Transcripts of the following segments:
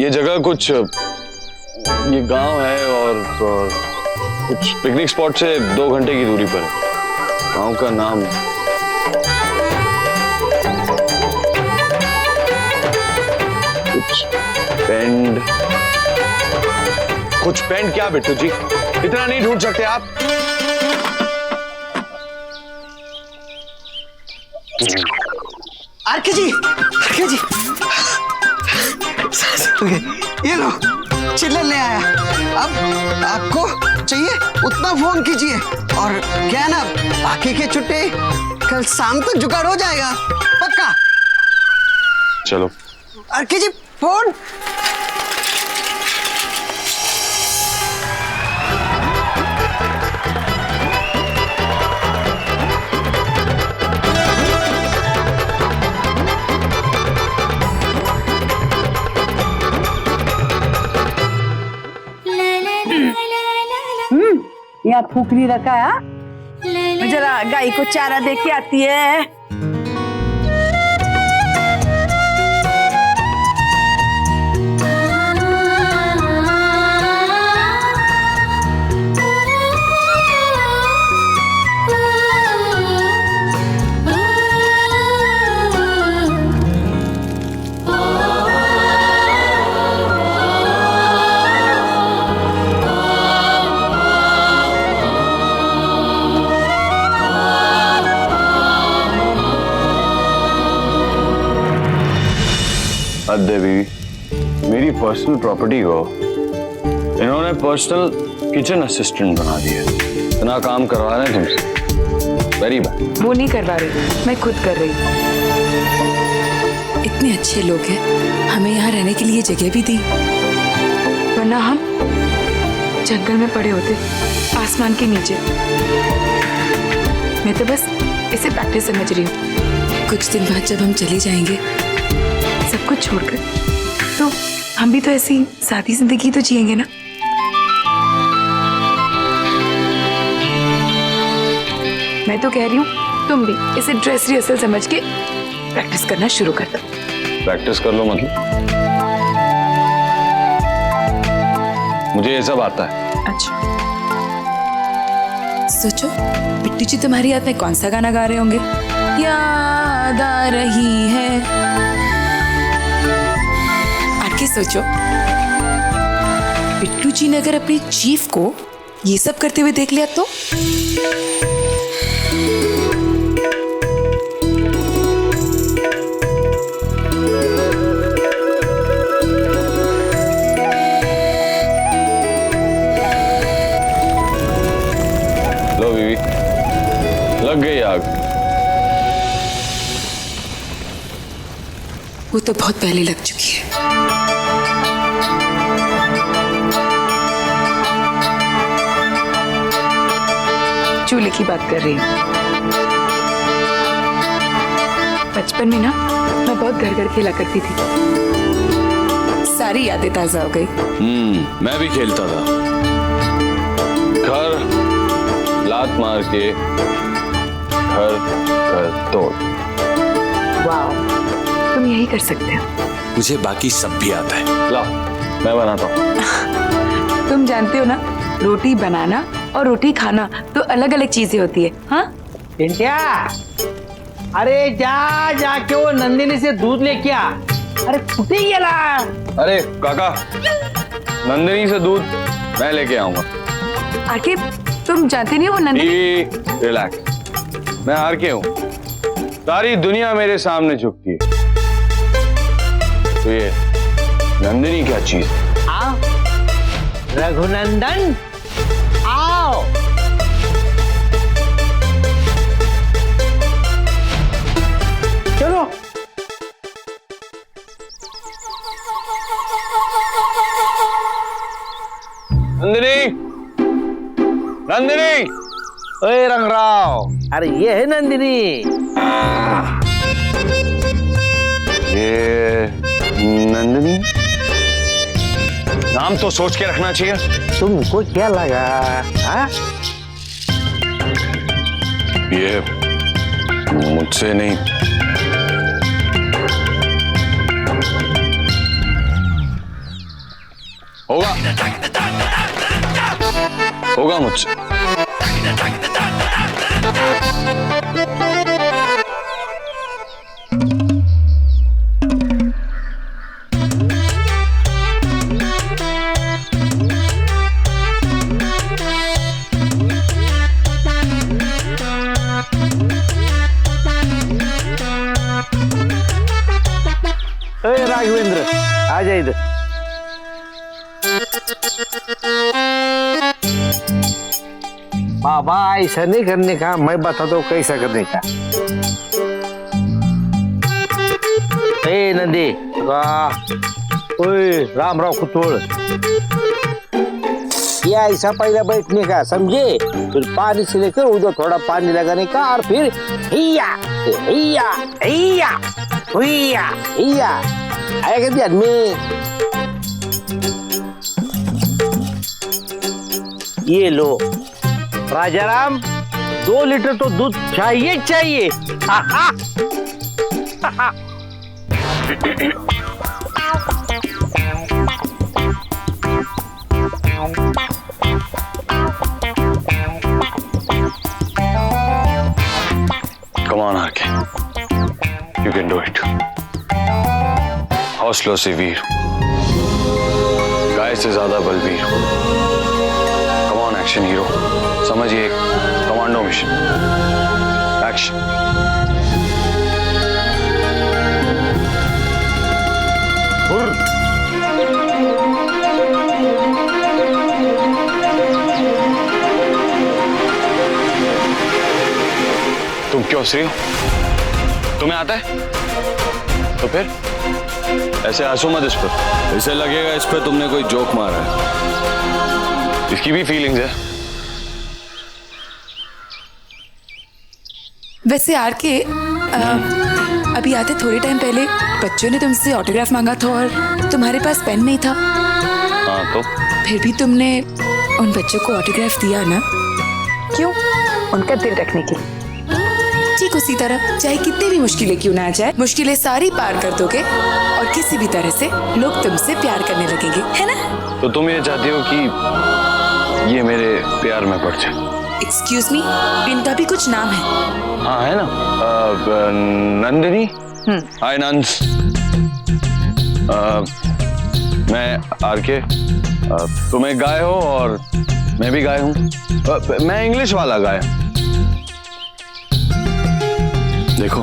ये जगह कुछ, ये गांव है और कुछ पिकनिक स्पॉट से 2 घंटे की दूरी पर है। गांव का नाम कुछ पेंड क्या बिट्टू जी, इतना नहीं ढूंढ सकते आप? आरके जी, ये लो चिल्लर ले आया। अब आपको चाहिए उतना फोन कीजिए, और क्या है ना, बाकी के छुट्टे कल शाम तक जुगाड़ हो जाएगा पक्का। चलो आरके जी फोन। यहाँ फूकनी रखा है, जरा गाय को चारा दे के आती है। अद्दे बीवी, मेरी पर्सनल प्रॉपर्टी को इन्होंने पर्सनल किचन असिस्टेंट बना दिया। इतना काम करवा रहे हैं तुमसे, वेरी बैड। वो नहीं करवा रही, मैं खुद कर रही। इतने अच्छे लोग हैं, हमें यहाँ रहने के लिए जगह भी दी, वरना हम जंगल में पड़े होते, आसमान के नीचे। मैं तो बस इसे प्रैक्टिस समझ रही हूँ। कुछ दिन बाद जब हम चले जाएंगे सब कुछ छोड़कर, तो हम भी तो ऐसी सादी जिंदगी तो जिएंगे ना। मैं तो कह रही हूँ तुम भी इसे ड्रेस रिहर्सल समझ के प्रैक्टिस करना शुरू कर दो। प्रैक्टिस कर लो मतलब? मुझे ये सब आता है। अच्छा, सोचो बिट्टू जी तुम्हारी याद में कौन सा गाना गा रहे होंगे? याद आ रही है। आके सोचो, बिट्टू जी ने अगर अपनी चीफ को ये सब करते हुए देख लिया तो? लो बीवी, लग गई आग। वो तो बहुत पहले लग चुकी है। चूल्हे की बात कर रही हूँ। बचपन में ना मैं बहुत घर घर खेला करती थी, सारी यादें ताजा हो गई। मैं भी खेलता था। घर लात मार के घर घर तोड़। वाह, तुम यही कर सकते हो। मुझे बाकी सब भी आता है। ला, मैं बनाता हूँ। तुम जानते हो ना, रोटी बनाना और रोटी खाना तो अलग अलग चीजें होती है। हाँ टिंटिया, अरे जाके वो नंदिनी से दूध लेके आ। अरे कुठे गेला? अरे काका, नंदिनी से दूध मैं लेके आऊंगा। आके तुम जानते नहीं हो वो नंदिनी? रिलैक्स, मैं हार के हूँ। सारी दुनिया मेरे सामने झुकती है, तो ये नंदिनी क्या चीज है? आओ रघुनंदन, आओ। चलो। नंदिनी, नंदिनी। ओए रंगराव, अरे ये है नंदिनी। ये नंदिनी? नाम तो सोच के रखना चाहिए। तुमको क्या लगा? हाँ? ये मुझसे नहीं, होगा होगा मुझसे। राघवेंद्र आ जा इधर। बाबा ऐसा नहीं करने का, मैं बताता हूँ कैसा करने का। ए नंदी ओए राम राव कुतोड़, ये ऐसा पहले बैठने का समझे, फिर पानी से लेकर उधर थोड़ा पानी लगाने का और फिर हिया हिया हिया हुइया हिया आएगा ध्यान में। ये लो राजाराम, 2 लीटर तो दूध चाहिए चाहिए। Come on, आके, you can do it. हौसलों से वीर, गाय से ज्यादा बलवीर। Come on, एक्शन हीरो, समझिए कमांडो मिशन। एक्शन। तुम क्यों हंस रही हो? तुम्हें आता है? तो फिर ऐसे हंसो मत इस पर, इसे लगेगा इस पर तुमने कोई जोक मारा है। इसकी भी फीलिंग्स है। वैसे आर के अभी आते थोड़े टाइम पहले बच्चों ने तुमसे ऑटोग्राफ मांगा था और तुम्हारे पास पेन नहीं था। हाँ तो फिर भी तुमने उन बच्चों को ऑटोग्राफ दिया ना? क्यों? उनका दिल रखने के लिए। ठीक उसी तरह चाहे कितनी भी मुश्किलें क्यों ना आ जाए, मुश्किलें सारी पार कर दोगे और किसी भी तरह से लोग तुमसे प्यार करने लगेंगे, है ना? तो तुम ये चाहती हो कि ये मेरे प्यार में पड़ जाए? एक्सक्यूज मी, इनका भी कुछ नाम है। हाँ है ना, नंदिनी। हाय नंस। मैं आर के, तुम एक गाय हो और मैं भी गाय हूँ। मैं इंग्लिश वाला गाय। देखो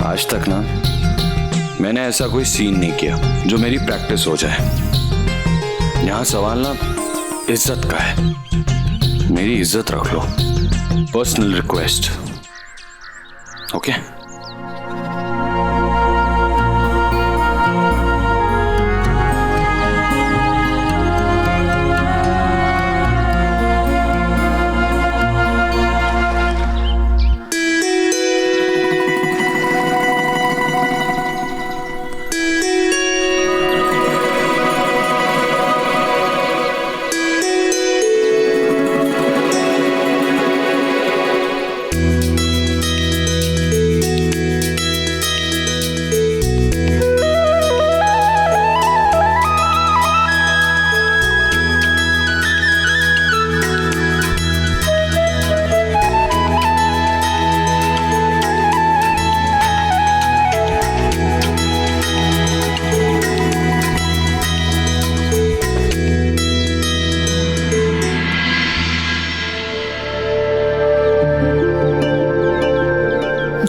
आज तक ना मैंने ऐसा कोई सीन नहीं किया जो मेरी प्रैक्टिस हो जाए। यहाँ सवाल ना इज्जत का है, मेरी इज्जत रख लो। Personal request, okay?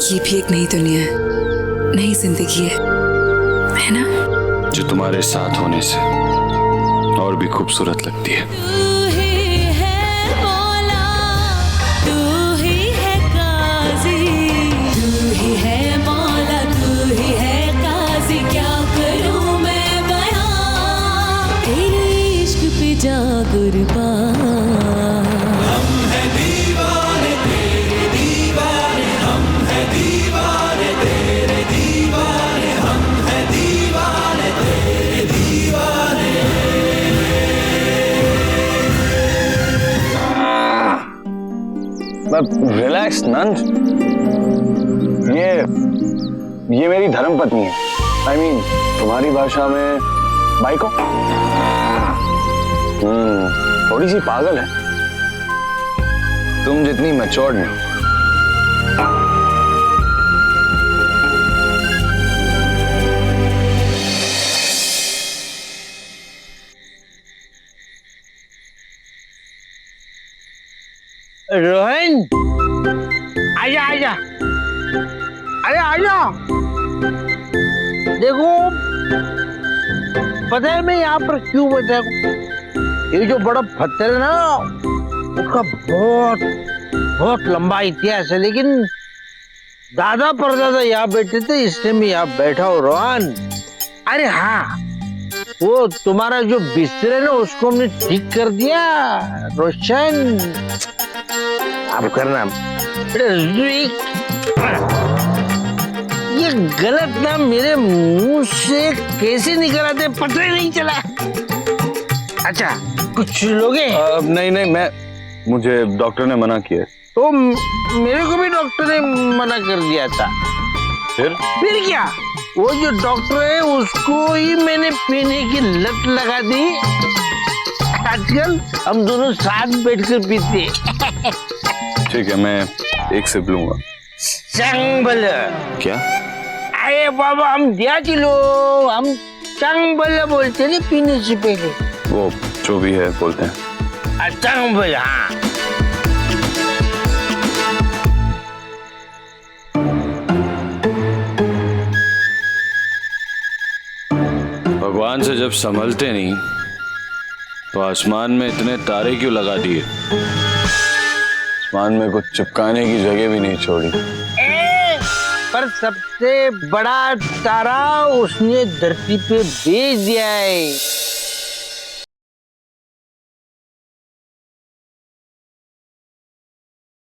ये भी एक नई दुनिया है, नई जिंदगी है ना? जो तुम्हारे साथ होने से और भी खूबसूरत लगती है। रिलैक्स नंद, ये मेरी धर्मपत्नी है। I mean, तुम्हारी भाषा में भाई को थोड़ी सी पागल है, तुम जितनी मैच्योर्ड नहीं। रोहन, आजा आजा, अरे आजा। देखो, पता है मैं यहाँ पर क्यों बैठा हूँ? ये जो बड़ा पत्थर है ना, उसका बहुत बहुत लंबा इतिहास है, लेकिन दादा परदादा यहाँ बैठे थे, इसलिए मैं यहाँ बैठा हूँ रोहन। अरे हाँ, वो तुम्हारा जो बिस्तर है ना, उसको हमने ठीक कर दिया रोशन। अब करना ये गलत नाम मेरे मुंह से कैसे निकल आते पता ही नहीं चला। अच्छा, कुछ लोगे? नहीं नहीं, मुझे डॉक्टर ने मना किया। तो मेरे को भी डॉक्टर ने मना कर दिया था। फिर क्या? वो जो डॉक्टर है उसको ही मैंने पीने की लत लगा दी। आजकल हम दोनों साथ बैठकर पीते। ठीक है, मैं एक सिप लूंगा। चंबल क्या? अरे बाबा, हम दियाची लोग, हम चंबल बोलते नहीं पीने से पहले। वो जो भी है बोलते हैं। चंबल, हाँ। भगवान से जब संभलते नहीं तो आसमान में इतने तारे क्यों लगा दिए? आसमान में कुछ चिपकाने की जगह भी नहीं छोड़ी। पर सबसे बड़ा तारा उसने धरती पे भेज दिया है।